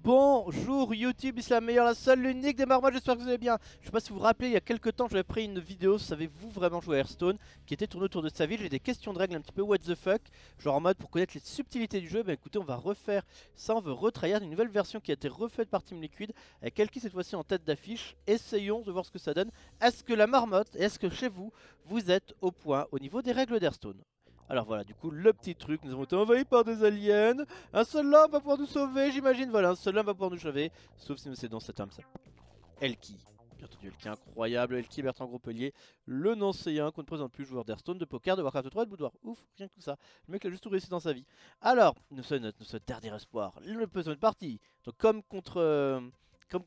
Bonjour YouTube, ici la meilleure, la seule, l'unique des marmottes, j'espère que vous allez bien. Je sais pas si vous vous rappelez, il y a quelques temps j'avais pris une vidéo, savez-vous vraiment jouer à Hearthstone, qui était tournée autour de sa ville. J'ai des questions de règles un petit peu what the fuck, genre en mode pour connaître les subtilités du jeu. Bah écoutez, on va refaire ça, on veut retravailler une nouvelle version qui a été refaite par Team Liquid, avec Elki cette fois-ci en tête d'affiche. Essayons de voir ce que ça donne. Est-ce que la marmotte, et est-ce que chez vous, vous êtes au point au niveau des règles d'Hearthstone? Alors voilà, du coup, le petit truc, nous avons été envahis par des aliens. Un seul homme va pouvoir nous sauver, j'imagine. Voilà, un seul homme va pouvoir nous sauver. Sauf si nous c'est dans cet homme, ça. Elki. Bien entendu, Elki incroyable. Elki, Bertrand Grospelier. Le Nancéen, qu'on ne présente plus, joueur d'Hearthstone, de poker, de Warcraft 3 et de boudoir. Ouf, rien que tout ça. Le mec a juste tout réussi dans sa vie. Alors, nous sommes notre dernier espoir. Le besoin de partie. Donc, comme contre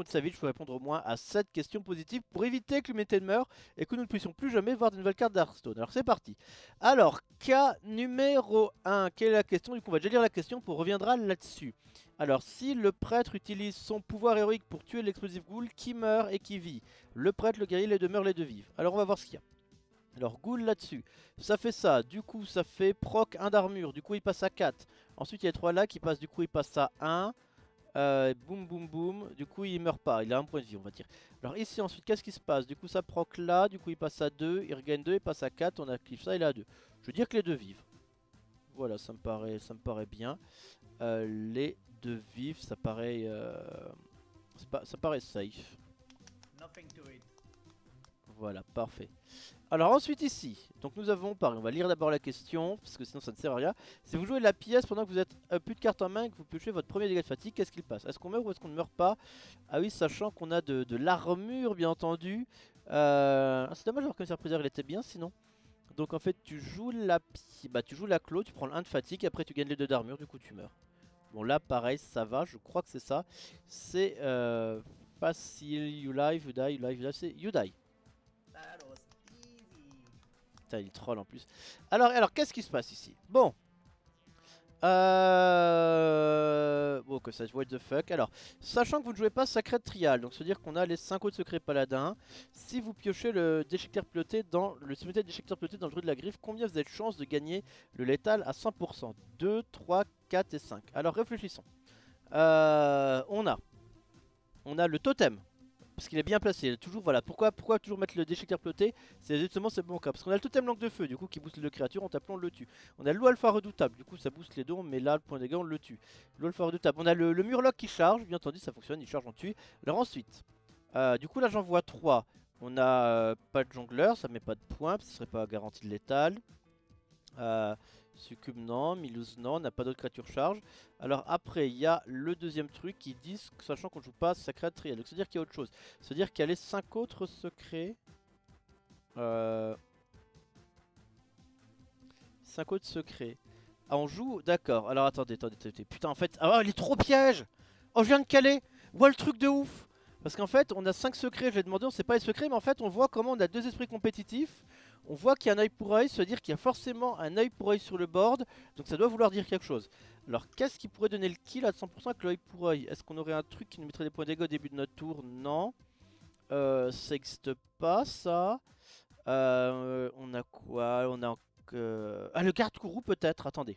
sa ville, je peux répondre au moins à 7 questions positives pour éviter que l'humanité ne meure et que nous ne puissions plus jamais voir de nouvelles cartes d'Hearthstone. Alors c'est parti. Alors, cas numéro 1. Quelle est la question? Du coup, on va déjà lire la question, pour on reviendra là-dessus. Alors, si le prêtre utilise son pouvoir héroïque pour tuer l'explosive ghoul, qui meurt et qui vit? Le prêtre, le guerrier, les deux meurent, les deux vivent. Alors, on va voir ce qu'il y a. Alors, ghoul là-dessus, ça fait ça. Du coup, ça fait proc 1 d'armure. Du coup, il passe à 4. Ensuite, il y a 3 là qui passent. Du coup, il passe à 1. Boum boum boum, du coup il meurt pas, il a un point de vie on va dire. Alors ici ensuite qu'est-ce qui se passe? Du coup ça proc là, du coup il passe à 2, il regagne 2, il passe à 4, on active ça, il est à 2. Je veux dire que les deux vivent. Voilà, ça me paraît bien. Les deux vivent, ça paraît safe. Nothing to it. Voilà, parfait. Alors ensuite ici, donc nous avons pareil, on va lire d'abord la question, parce que sinon ça ne sert à rien. Si vous jouez la pièce pendant que vous êtes plus de cartes en main et que vous piochez votre premier dégât de fatigue, qu'est-ce qu'il passe? Est-ce qu'on meurt ou est-ce qu'on ne meurt pas? Ah oui, sachant qu'on a de l'armure bien entendu. C'est dommage alors que le préserve il était bien sinon. Donc en fait tu joues tu joues la clos, tu prends le 1 de fatigue, après tu gagnes les 2 d'armure, du coup tu meurs. Bon là pareil ça va, je crois que c'est ça. C'est facile, you live, you die, you live, you die, c'est you die. That was easy. Putain, il troll en plus. Alors qu'est-ce qui se passe ici? Bon. Bon, que ça, what the fuck. Alors, sachant que vous ne jouez pas Sacred Trial, donc c'est-à-dire qu'on a les 5 autres secrets paladins. Si vous piochez le déchiqueteur piloté dans le cimetière déchiqueteur piloté dans le druide de la griffe, combien vous avez de chance de gagner le létal à 100%? 2, 3, 4 et 5. Alors réfléchissons. On a le totem. Parce qu'il est bien placé, toujours voilà. Pourquoi toujours mettre le déchiqueteur piloté? C'est justement c'est bon cas. Parce qu'on a le totem langue de feu, du coup qui booste les deux créatures, en tapant on le tue. On a le loup alpha redoutable, du coup ça booste les deux, mais là le point de dégâts on le tue. Loup alpha redoutable. On a le murloc qui charge, bien entendu ça fonctionne, il charge on tue. Alors ensuite, du coup là j'en vois 3. On a pas de jongleur, ça met pas de points, parce que ce serait pas garantie de létal. Succube non, Milouz non, on n'a pas d'autres créatures charge. Alors après il y a le deuxième truc qui dit, sachant qu'on joue pas Sacred Trial, donc c'est à dire qu'il y a autre chose. C'est à dire qu'il y a les 5 autres secrets. 5 autres secrets. Ah on joue, d'accord, alors attendez, putain en fait, ah il est trop piège. Oh je viens de caler, vois le truc de ouf. Parce qu'en fait on a 5 secrets, je l'ai demandé, on sait pas les secrets, mais en fait on voit comment on a 2 esprits compétitifs. On voit qu'il y a un œil pour œil, c'est à dire qu'il y a forcément un œil pour œil sur le board, donc ça doit vouloir dire quelque chose. Alors qu'est-ce qui pourrait donner le kill à 100% avec l'œil pour œil? Est-ce qu'on aurait un truc qui nous mettrait des points de dégâts au début de notre tour? Non. Ça n'existe pas ça. On a quoi? Ah le garde-courroux peut-être, attendez.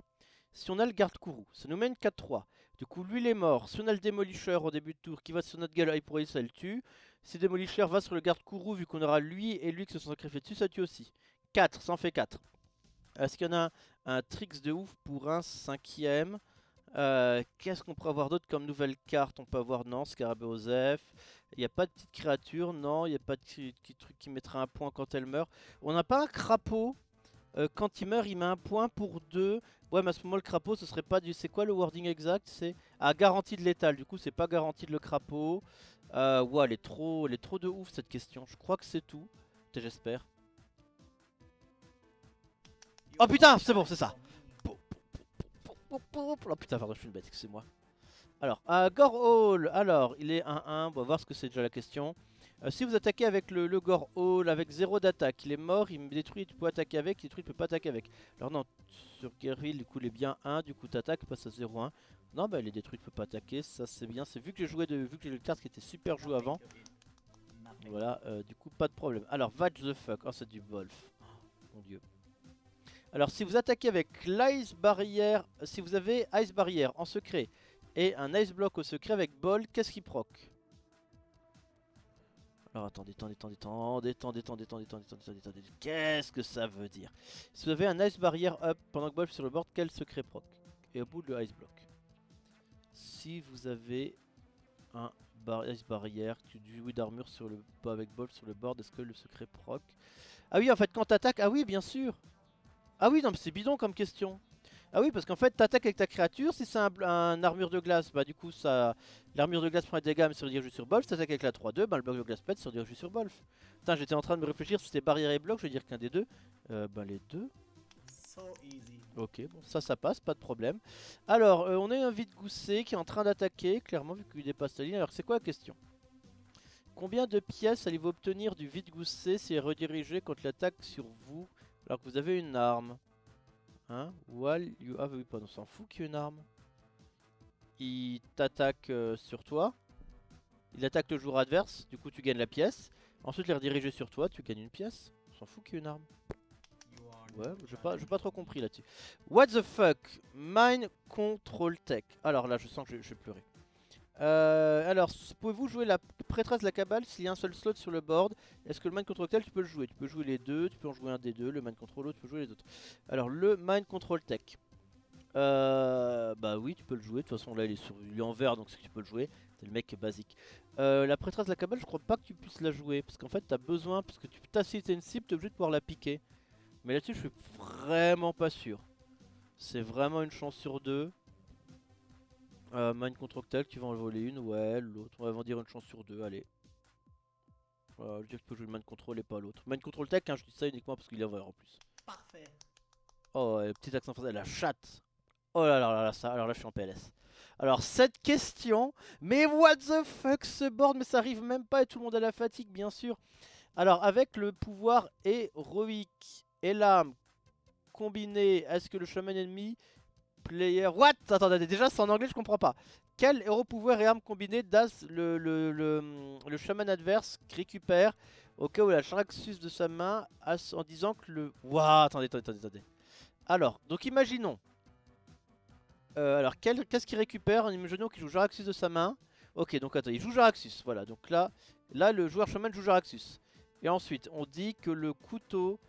Si on a le garde-courroux, ça nous mène 4-3. Du coup, lui il est mort. Si on a le démolisher au début de tour qui va sur notre gueule, pour œil, ça le tue. Si le démolisher va sur le garde-courroux, vu qu'on aura lui et lui qui se sont sacrifiés dessus, ça tue aussi. 4, ça en fait 4. Est-ce qu'il y en a un tricks de ouf pour un 5ème? Qu'est-ce qu'on pourrait avoir d'autre comme nouvelle carte? On peut avoir, non, Scarabée Osef. Il n'y a pas de petite créature, non. Il n'y a pas de petit truc qui mettra un point quand elle meurt. On n'a pas un crapaud. Quand il meurt, il met un point pour 2. Ouais, mais à ce moment, le crapaud, ce serait pas du. C'est quoi le wording exact? C'est garantie de létal. Du coup, c'est pas garantie de le crapaud. Ouais, elle est trop de ouf cette question. Je crois que c'est tout. J'espère. Oh putain, c'est bon, c'est ça. Oh putain, pardon, je suis une bête, excusez-moi. Alors, Gore Hall, alors, il est 1-1, on va voir ce que c'est déjà la question. Si vous attaquez avec le Gore Hall avec 0 d'attaque, il est mort, il me détruit, tu peux attaquer avec, il détruit, tu peux pas attaquer avec. Alors non, sur Guerril, du coup il est bien 1, du coup t'attaques, passe à 0-1. Non bah il est détruit, tu peux pas attaquer, ça c'est bien, c'est vu que j'ai le carte qui était super joué avant. Voilà, du coup pas de problème. Alors, Vatch the fuck, oh c'est du Wolf, oh, mon dieu. Alors si vous attaquez avec l'Ice Barrière, si vous avez Ice Barrière en secret, Et un Ice Block au secret avec Ball, qu'est-ce qui proc? Alors attendez, attendez. Qu'est-ce que ça veut dire? Si vous avez un Ice Barrière up pendant que Ball est sur le board, quel secret proc? Et au bout le Ice Block. Si vous avez un Ice Barrière, tu joues d'armure sur le pas avec Ball sur le board, est-ce que le secret proc? Ah oui, en fait, quand t'attaques, ah oui, bien sûr. Ah oui, non, mais c'est bidon comme question. Ah oui, parce qu'en fait, t'attaques avec ta créature. Si c'est un armure de glace, bah du coup, ça, l'armure de glace prend des dégâts mais se redirige sur Bolf. Si t'attaques avec la 3-2, bah le bloc de glace pète, se redirige sur Bolf. Putain, j'étais en train de me réfléchir si c'était barrière et bloc. Je vais dire qu'un des deux. Bah les deux. So easy. Ok, bon, ça passe, pas de problème. Alors, on a un vide goussé qui est en train d'attaquer, clairement, vu qu'il dépasse la ligne. Alors, c'est quoi la question? Combien de pièces allez-vous obtenir du vide goussé si elle est redirigée quand l'attaque sur vous alors que vous avez une arme? Hein? While you have a weapon, on s'en fout qu'il y ait une arme. Il t'attaque sur toi. Il attaque le joueur adverse, du coup tu gagnes la pièce. Ensuite il est redirigé sur toi, tu gagnes une pièce. On s'en fout qu'il y ait une arme. You are Ouais, not j'ai pas trop compris là-dessus. What the fuck? Mind Control Tech. Alors là je sens que je vais pleurer. Alors, pouvez-vous jouer la prêtresse de la cabale s'il y a un seul slot sur le board? Est-ce que le Mind Control Tech tu peux le jouer? Tu peux jouer les deux, tu peux en jouer un des deux, le Mind Control tu peux jouer les autres. Alors le Mind Control Tech. Bah oui, tu peux le jouer. De toute façon, là, il est en vert, donc c'est que tu peux le jouer. C'est le mec basique. La prêtresse de la cabale, je crois pas que tu puisses la jouer. Parce qu'en fait, t'as besoin, parce que tu t'assieds une cible, t'es obligé de pouvoir la piquer. Mais là-dessus, je suis vraiment pas sûr. C'est vraiment une chance sur deux. Mind Control Tech, tu vas en voler une, ouais, l'autre. On va en dire une chance sur deux, allez. Voilà, je veux dire que tu peux jouer le Mind Control et pas l'autre. Mind Control Tech, hein, je dis ça uniquement parce qu'il est en vert en plus. parfait. Oh, petit accent français, la chatte. Oh là là là là, ça, alors là je suis en PLS. Alors cette question, mais what the fuck ce board, mais ça arrive même pas et tout le monde a la fatigue bien sûr. Alors avec le pouvoir héroïque et l'âme combiné, est-ce que le shaman ennemi, player... What? Attendez, déjà c'est en anglais je comprends pas. Quel héros pouvoir et arme combiné DAS le shaman adverse récupère au cas où la Jaraxxus de sa main en disant que le... Waouh, attendez. Alors, donc imaginons... alors, qu'est-ce qu'il récupère? Imaginons qu'il joue Jaraxxus de sa main. Ok, donc attends, il joue Jaraxxus. Voilà, donc là le joueur shaman joue Jaraxxus. Et ensuite, on dit que le couteau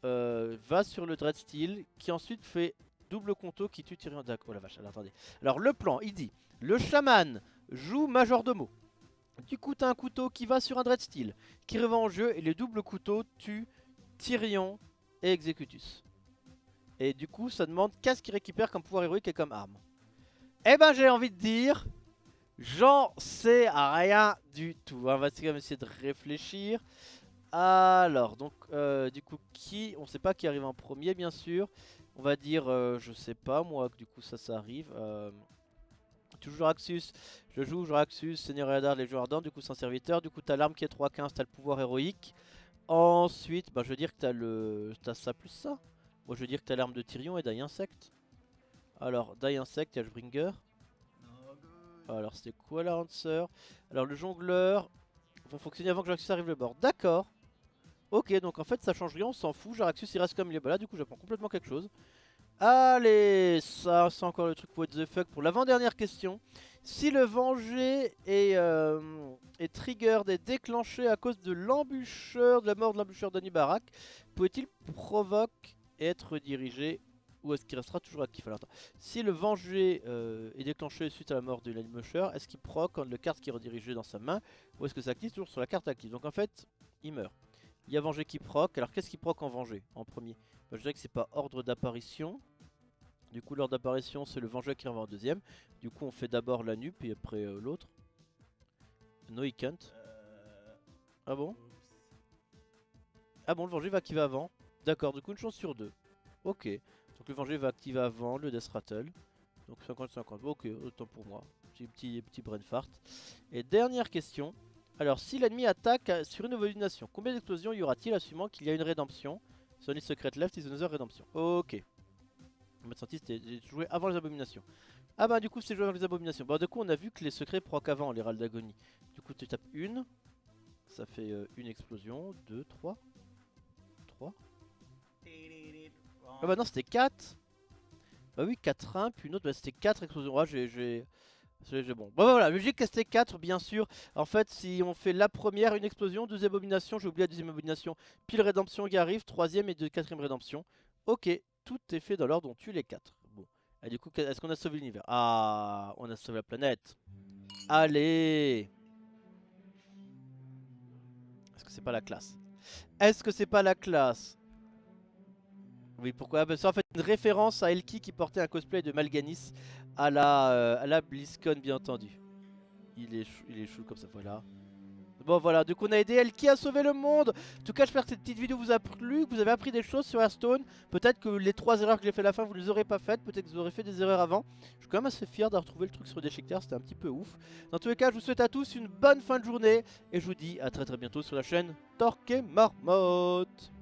va sur le Dreadsteel, qui ensuite fait double couteau qui tue Tyrion. Oh la vache, alors attendez. Alors, le plan, il dit le shaman joue Majordomo. Du coup, t'as un couteau qui va sur un Dreadsteel, qui revient en jeu, et le double couteau tue Tyrion et Executus. Et du coup, ça demande qu'est-ce qu'il récupère comme pouvoir héroïque et comme arme. Eh ben, j'ai envie de dire, j'en sais rien du tout. On va quand même essayer de réfléchir. Alors, donc, du coup, on sait pas qui arrive en premier, bien sûr. On va dire, je sais pas, moi, que du coup, ça arrive. Tu joues Jaraxxus, je joue Jaraxxus, Seigneur Eldar, les joueurs d'armes, du coup, c'est un serviteur. Du coup, t'as l'arme qui est 3-15, t'as le pouvoir héroïque. Ensuite, bah, je veux dire que t'as ça plus ça. Moi je veux dire que t'as l'arme de Tyrion et Die Insect. Alors Die Insect, Ashbringer. No good. Alors c'est quoi la Answer? Alors le jongleur vont fonctionner avant que Jaraxxus arrive le bord. D'accord. Ok, donc en fait ça change rien, on s'en fout. Jaraxxus il reste comme il est. Bah là du coup j'apprends complètement quelque chose. Allez, ça c'est encore le truc what the fuck pour l'avant-dernière question. Si le Vengé est triggered et déclenché à cause de l'embûcheur, de la mort de l'embûcheur d'Anibarak, peut-il provoquer et être redirigé ou est-ce qu'il restera toujours actif? Alors, attends. Si le Vengé est déclenché suite à la mort de l'embûcheur, est-ce qu'il proc quand le carte qui est redirigé dans sa main ou est-ce que ça active toujours sur la carte active? Donc en fait, il meurt. Il y a Vengé qui proc. Alors qu'est-ce qui proc en Vengé en premier? Bah, je dirais que c'est pas ordre d'apparition. Du coup, l'ordre d'apparition, c'est le Vengeur qui revient en deuxième. Du coup, on fait d'abord la nupe et après l'autre. No, he can't. Ah bon? Oops. Ah bon, le Vengeur va activer avant. D'accord, du coup, une chance sur deux. Ok. Donc, le Vengeur va activer avant le Death Rattle. Donc, 50-50. Ok, autant pour moi. Petit brain fart. Et dernière question. Alors, si l'ennemi attaque sur une abomination, combien d'explosions y aura-t-il assumant qu'il y a une rédemption? Sony Secret Left is another rédemption. Ok. Le mode scientiste est joué avant les abominations. Ah bah du coup c'est joué avant les abominations. Bah du coup on a vu que les secrets proc avant les râles d'agonie. Du coup tu tapes une. Ça fait une explosion. 2, 3. 3. Ah bah non c'était 4. Bah oui, 4-1, puis une autre, bah, c'était 4 explosions. Ouais, bon. Bon, bah, voilà, logique que c'était 4, bien sûr. En fait, si on fait la première, une explosion, deuxième abomination, j'ai oublié la deuxième abomination, puis le rédemption qui arrive, troisième et quatrième rédemption. Ok, tout est fait dans l'ordre, on tue les 4. Bon. Et du coup, est-ce qu'on a sauvé l'univers? Ah, on a sauvé la planète. Allez! Est-ce que c'est pas la classe? Est-ce que c'est pas la classe? Oui, pourquoi? Parce qu'en fait, une référence à Elki qui portait un cosplay de Malganis à la BlizzCon, bien entendu. Il est chou comme ça, voilà. Bon voilà, donc on a aidé Elki à sauver le monde. En tout cas, j'espère que cette petite vidéo vous a plu, que vous avez appris des choses sur Hearthstone. Peut-être que les 3 erreurs que j'ai fait à la fin, vous ne les aurez pas faites. Peut-être que vous aurez fait des erreurs avant. Je suis quand même assez fier d'avoir trouvé le truc sur Déchiqueterre, c'était un petit peu ouf. Dans tous les cas, je vous souhaite à tous une bonne fin de journée. Et je vous dis à très bientôt sur la chaîne Torque et Marmotte.